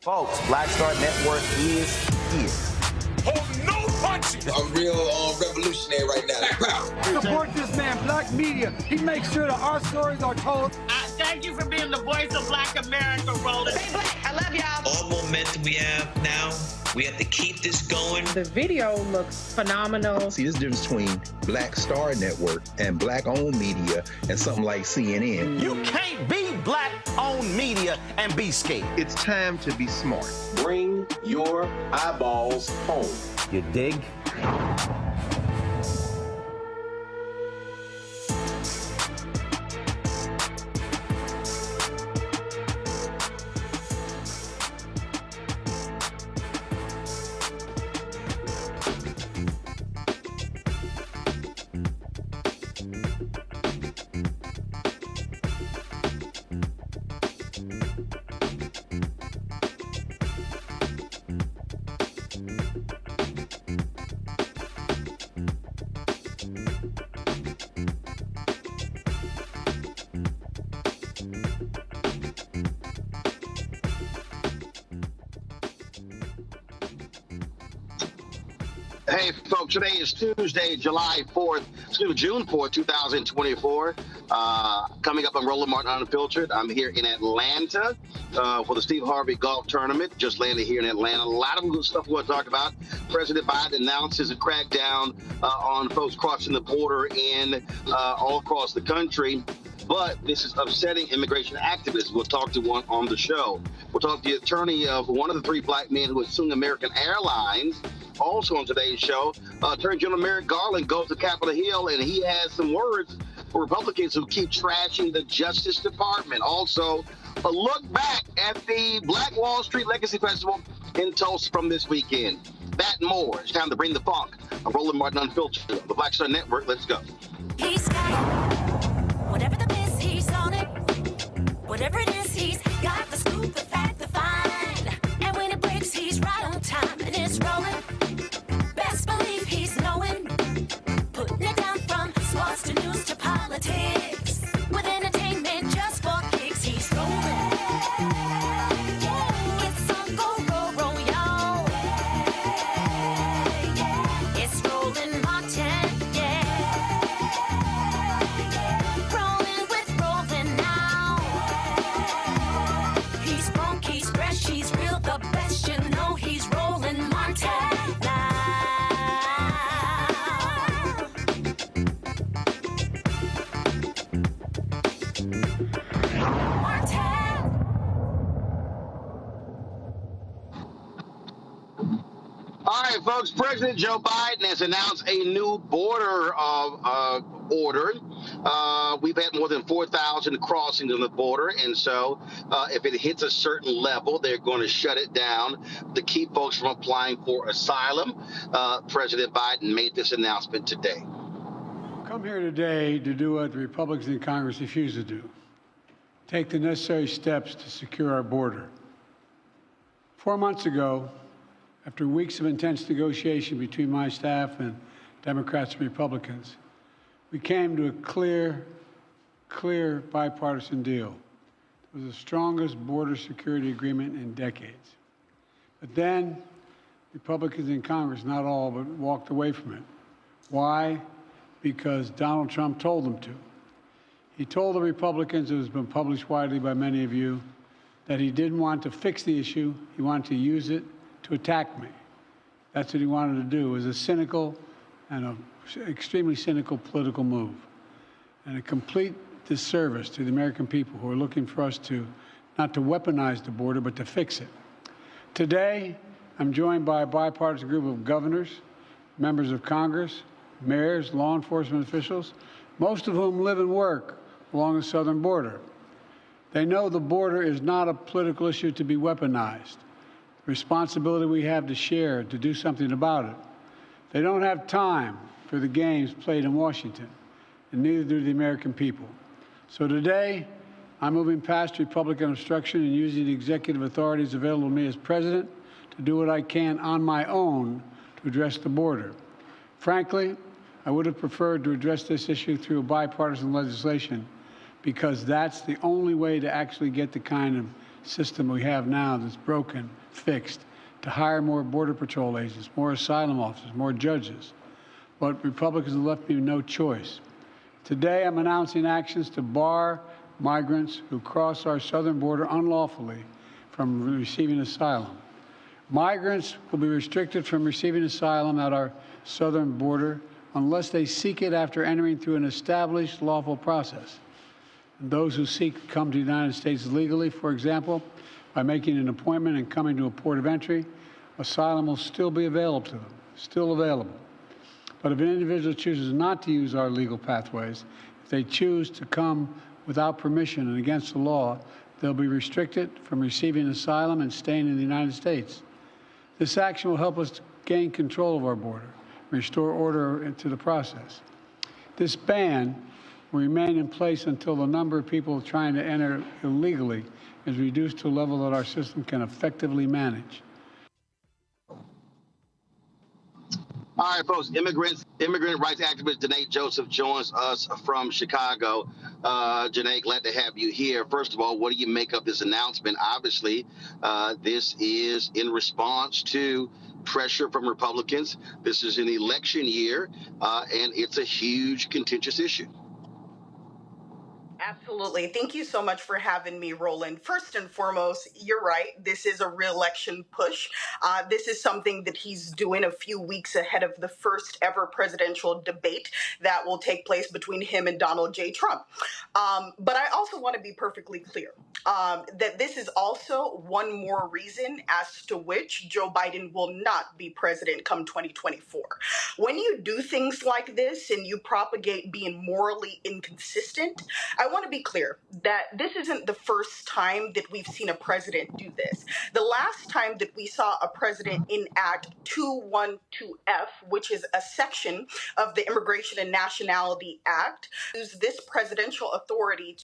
Folks, Black Star Network is here. Hold no punches. I'm real revolutionary right now. Support this man, Black media. He makes sure that our stories are told. Thank you for being the voice of Black America, Roland. Stay black. I love y'all. All momentum we have now, we have to keep this going. The video looks phenomenal. See, there's a difference between Black Star Network and Black-owned media and something like CNN. You can't be Black-owned media and be scared. It's time to be smart. Bring your eyeballs home. You dig? Hey, folks, today is Tuesday, June 4th, 2024. Coming up on Roland Martin Unfiltered. I'm here in Atlanta for the Steve Harvey Golf Tournament. Just landed here in Atlanta. A lot of good stuff we want to talk about. President Biden announces a crackdown on folks crossing the border and all across the country. But this is upsetting immigration activists. We'll talk to one on the show. We'll talk to the attorney of one of the three black men who is suing American Airlines. Also on today's show, Attorney General Merrick Garland goes to Capitol Hill, and he has some words for Republicans who keep trashing the Justice Department. Also, a look back at the Black Wall Street Legacy Festival in Tulsa from this weekend. That and more. It's time to bring the funk. I'm Roland Martin Unfiltered on the Black Star Network. Let's go. He's got whatever the best, he's on it. Whatever it is, he's got the scoop, the fact, the find. And when it breaks, he's right on time and it's rolling. Best believe he's knowing. Putting it down from sports to news to politics. With entertainment just for kicks, he's rolling. It's on go, roll, y'all. It's Roland Martin, Rolling with Roland now. He's funky, he's fresh, he's real, the best, you know he's Roland Martin. All right, folks, President Joe Biden has announced a new border order. We've had more than 4,000 crossings on the border, and so if it hits a certain level, they're going to shut it down to keep folks from applying for asylum. President Biden made this announcement today. Come here today to do what the Republicans in Congress refuse to do. Take the necessary steps to secure our border. 4 months ago, after weeks of intense negotiation between my staff and Democrats and Republicans, we came to a clear bipartisan deal. It was the strongest border security agreement in decades. But then Republicans in Congress, not all, but walked away from it. Why? Because Donald Trump told them to. He told the Republicans, it has been published widely by many of you, that he didn't want to fix the issue. He wanted to use it to attack me. That's what he wanted to do. It was a cynical and an extremely cynical political move, and a complete disservice to the American people who are looking for us to not to weaponize the border, but to fix it. Today, I'm joined by a bipartisan group of governors, members of Congress, mayors, law enforcement officials, most of whom live and work along the southern border. They know the border is not a political issue to be weaponized. The responsibility we have to share to do something about it. They don't have time for the games played in Washington, and neither do the American people. So today, I'm moving past Republican obstruction and using the executive authorities available to me as president to do what I can on my own to address the border. Frankly, I would have preferred to address this issue through bipartisan legislation, because that's the only way to actually get the kind of system we have now that's broken, fixed, to hire more Border Patrol agents, more asylum officers, more judges. But Republicans have left me no choice. Today, I'm announcing actions to bar migrants who cross our southern border unlawfully from receiving asylum. Migrants will be restricted from receiving asylum at our southern border unless they seek it after entering through an established lawful process. And those who seek to come to the United States legally, for example, by making an appointment and coming to a port of entry, asylum will still be available to them, still available. But if an individual chooses not to use our legal pathways, if they choose to come without permission and against the law, they'll be restricted from receiving asylum and staying in the United States. This action will help us to gain control of our border, restore order to the process. This ban will remain in place until the number of people trying to enter illegally is reduced to a level that our system can effectively manage. All right, folks, immigrant rights activist Janae Joseph joins us from Chicago. Janae, glad to have you here. First of all, what do you make of this announcement? Obviously, this is in response to pressure from Republicans. This is an election year, and it's a huge contentious issue. Absolutely. Thank you so much for having me, Roland. First and foremost, you're right. This is a re-election push. This is something that he's doing a few weeks ahead of the first ever presidential debate that will take place between him and Donald J. Trump. But I also want to be perfectly clear that this is also one more reason as to which Joe Biden will not be president come 2024. When you do things like this and you propagate being morally inconsistent, I want to be clear that this isn't the first time that we've seen a president do this. The last time that we saw a president enact 212F, which is a section of the Immigration and Nationality Act, use this presidential authority